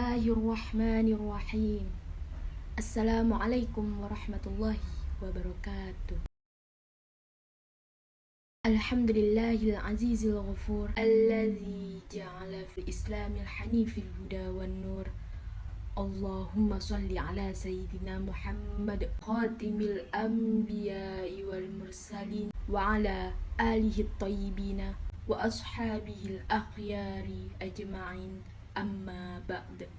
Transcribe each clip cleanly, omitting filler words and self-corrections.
Bismillahirrahmanirrahim. Assalamualaikum warahmatullahi wabarakatuh. Alhamdulillahil azizil ghafur alladzi ja'ala fil islamil hanifil huda wan nur. Allahumma salli ala sayyidina Muhammad khatimil anbiya'i wal mursalin wa ala alihi tayyibina wa ashabihil akhyari ajma'in, amma ba'd.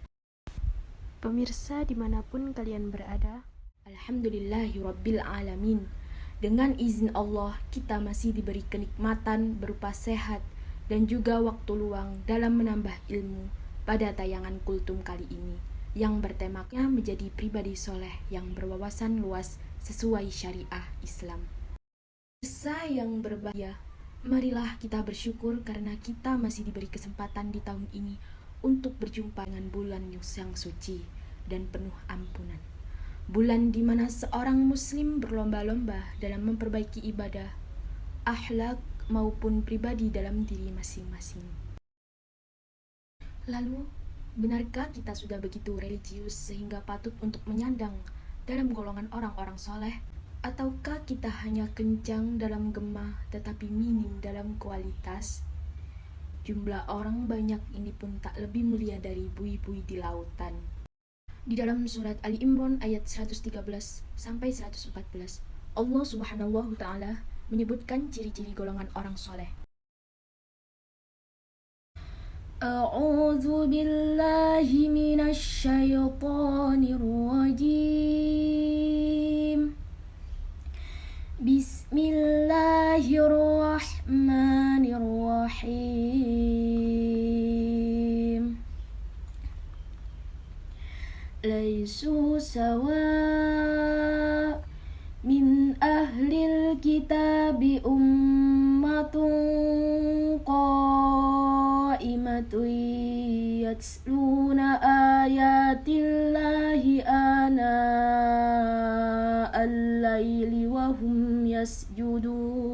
Pemirsa dimanapun kalian berada, alhamdulillahi rabbil alamin. Dengan izin Allah, kita masih diberi kenikmatan berupa sehat dan juga waktu luang dalam menambah ilmu pada tayangan Kultum kali ini, yang bertemakan menjadi pribadi soleh yang berwawasan luas sesuai syariah Islam. Pemirsa yang berbahagia, marilah kita bersyukur karena kita masih diberi kesempatan di tahun ini untuk berjumpa dengan bulan yang suci dan penuh ampunan. Bulan di mana seorang muslim berlomba-lomba dalam memperbaiki ibadah, akhlak maupun pribadi dalam diri masing-masing. Lalu, benarkah kita sudah begitu religius sehingga patut untuk menyandang dalam golongan orang-orang soleh? Ataukah kita hanya kencang dalam gemah tetapi minim dalam kualitas? Jumlah orang banyak ini pun tak lebih mulia dari bui-bui di lautan. Di dalam surat Ali Imran ayat 113 sampai 114, Allah Subhanahu wa taala menyebutkan ciri-ciri golongan orang soleh. A'udzu billahi minasy syaithanir rajim. Bismillahirrahmanirrahim. Laisu sawa min ahlil kitabi ummatun qa'imatun yatsluna ayatillahi ana al-laili wa hum yasjudun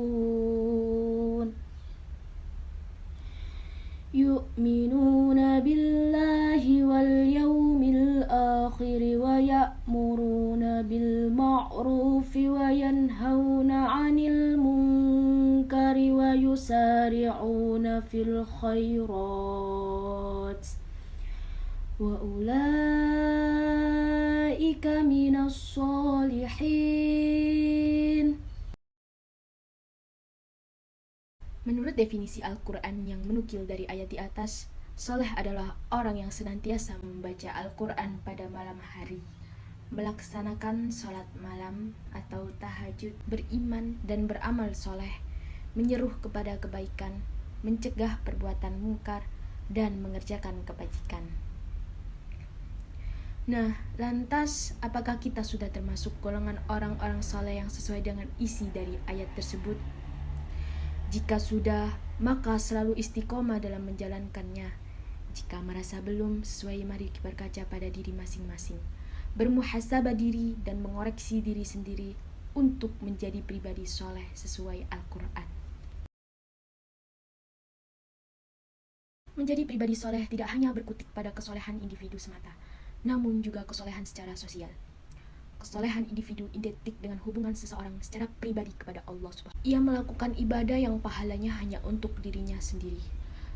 yu'minuna billahi wal yawmil akhir wa ya'muruna bil ma'rufi wa yanhauna 'anil munkari wa yusari'una fil khairat wa ulaika minas sholihin. Menurut definisi Al-Quran yang menukil dari ayat di atas, soleh adalah orang yang senantiasa membaca Al-Quran pada malam hari, melaksanakan sholat malam atau tahajud, beriman dan beramal soleh, menyeru kepada kebaikan, mencegah perbuatan mungkar, dan mengerjakan kebajikan. Nah, lantas apakah kita sudah termasuk golongan orang-orang soleh yang sesuai dengan isi dari ayat tersebut? Jika sudah, maka selalu istiqomah dalam menjalankannya. Jika merasa belum sesuai, mari berkaca pada diri masing-masing, bermuhasabah diri dan mengoreksi diri sendiri untuk menjadi pribadi soleh sesuai Al-Quran. Menjadi pribadi soleh tidak hanya berkutik pada kesolehan individu semata, namun juga kesolehan secara sosial. Kesolehan individu identik dengan hubungan seseorang secara pribadi kepada Allah Subhanahu. Ia melakukan ibadah yang pahalanya hanya untuk dirinya sendiri,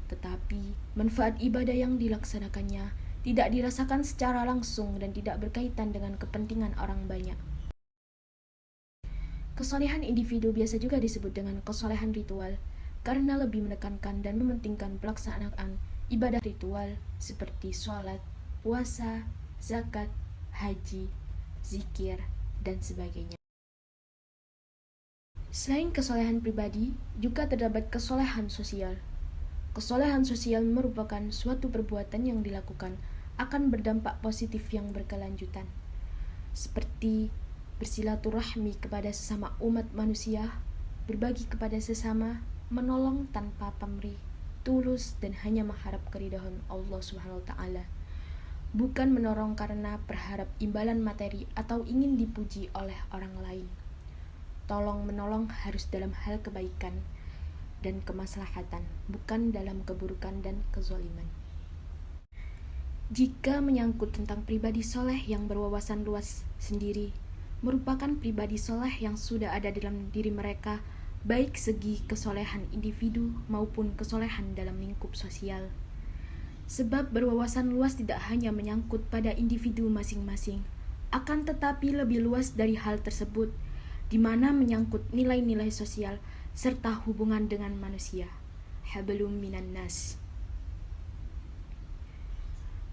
tetapi manfaat ibadah yang dilaksanakannya tidak dirasakan secara langsung dan tidak berkaitan dengan kepentingan orang banyak. Kesolehan individu biasa juga disebut dengan kesolehan ritual karena lebih menekankan dan mementingkan pelaksanaan ibadah ritual seperti sholat, puasa, zakat, haji, zikir, dan sebagainya. Selain kesolehan pribadi, juga terdapat kesolehan sosial. Kesolehan sosial merupakan suatu perbuatan yang dilakukan akan berdampak positif yang berkelanjutan, seperti bersilaturahmi kepada sesama umat manusia, berbagi kepada sesama, menolong tanpa pamrih, tulus dan hanya mengharap keridhaan Allah Subhanahu wa taala. Bukan menolong karena berharap imbalan materi atau ingin dipuji oleh orang lain. Tolong menolong harus dalam hal kebaikan dan kemaslahatan, bukan dalam keburukan dan kezaliman. Jika menyangkut tentang pribadi soleh yang berwawasan luas sendiri, merupakan pribadi soleh yang sudah ada dalam diri mereka, baik segi kesolehan individu maupun kesolehan dalam lingkup sosial. Sebab berwawasan luas tidak hanya menyangkut pada individu masing-masing, akan tetapi lebih luas dari hal tersebut, di mana menyangkut nilai-nilai sosial serta hubungan dengan manusia. Hablum minan nas.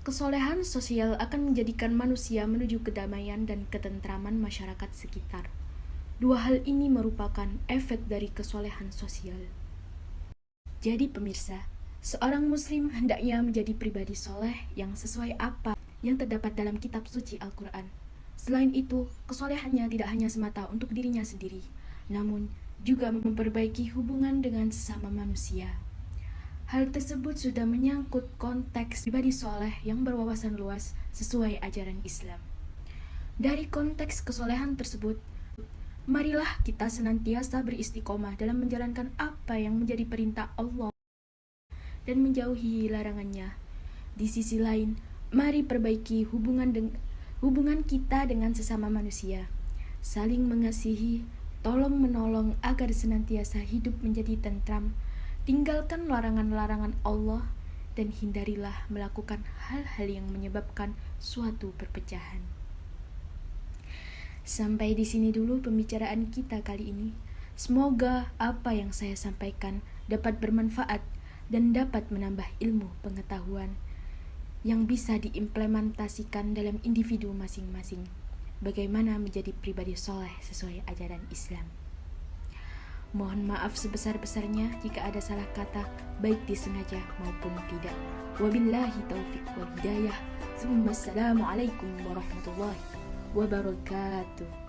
Kesolehan sosial akan menjadikan manusia menuju kedamaian dan ketentraman masyarakat sekitar. Dua hal ini merupakan efek dari kesolehan sosial. Jadi pemirsa, seorang muslim hendaknya menjadi pribadi soleh yang sesuai apa yang terdapat dalam kitab suci Al-Quran. Selain itu, kesolehannya tidak hanya semata untuk dirinya sendiri, namun juga memperbaiki hubungan dengan sesama manusia. Hal tersebut sudah menyangkut konteks pribadi soleh yang berwawasan luas sesuai ajaran Islam. Dari konteks kesolehan tersebut, marilah kita senantiasa beristiqomah dalam menjalankan apa yang menjadi perintah Allah dan menjauhi larangannya. Di sisi lain, mari perbaiki hubungan kita dengan sesama manusia, saling mengasihi, tolong menolong agar senantiasa hidup menjadi tentram. Tinggalkan larangan-larangan Allah dan hindarilah melakukan hal-hal yang menyebabkan suatu perpecahan. Sampai di sini dulu pembicaraan kita kali ini. Semoga apa yang saya sampaikan dapat bermanfaat dan dapat menambah ilmu pengetahuan yang bisa diimplementasikan dalam individu masing-masing. Bagaimana menjadi pribadi soleh sesuai ajaran Islam. Mohon maaf sebesar-besarnya jika ada salah kata, baik disengaja maupun tidak. Wabillahi taufiq wal hidayah. Assalamualaikum warahmatullahi wabarakatuh.